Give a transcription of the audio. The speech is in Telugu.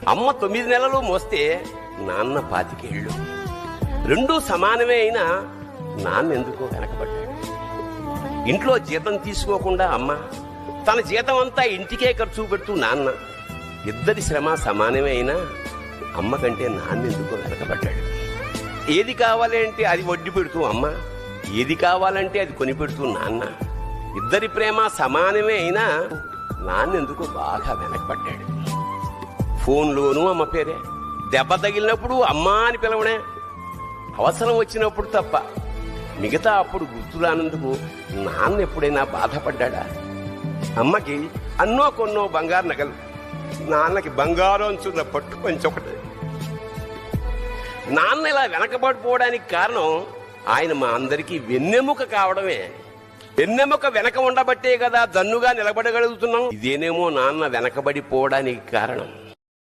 అమ్మ 9 నెలలు మోస్తే నాన్న 25 ఏళ్ళు. రెండూ సమానమే అయినా నాన్న ఎందుకో వెనకబడ్డాడు. ఇంట్లో జీతం తీసుకోకుండా అమ్మ, తన జీతం అంతా ఇంటికే ఖర్చు పెడుతూ నాన్న, ఇద్దరి శ్రమ సమానమే అయినా అమ్మ కంటే నాన్న ఎందుకో వెనకబడ్డాడు. ఏది కావాలంటే అది వడ్డీ పెడుతూ అమ్మ, ఏది కావాలంటే అది కొని పెడుతూ నాన్న, ఇద్దరి ప్రేమ సమానమే అయినా నాన్న ఎందుకో బాగా వెనకబడ్డాడు. ఫోన్లోనూ అమ్మ పేరే, దెబ్బ తగిలినప్పుడు అమ్మా అని పిలవడే, అవసరం వచ్చినప్పుడు తప్ప మిగతా అప్పుడు గుర్తురానందుకు నాన్న ఎప్పుడైనా బాధపడ్డా? అమ్మకి అన్నో కొన్నో బంగారు నగలు, నాన్నకి బంగారు అంచున్న పట్టు పంచొకటి. నాన్న ఇలా వెనకబడిపోవడానికి కారణం ఆయన మా అందరికీ వెన్నెముక కావడమే. వెన్నెముక వెనక ఉండబట్టే కదా దన్నుగా నిలబడగలుగుతున్నాం. ఇదేనేమో నాన్న వెనకబడిపోవడానికి కారణం.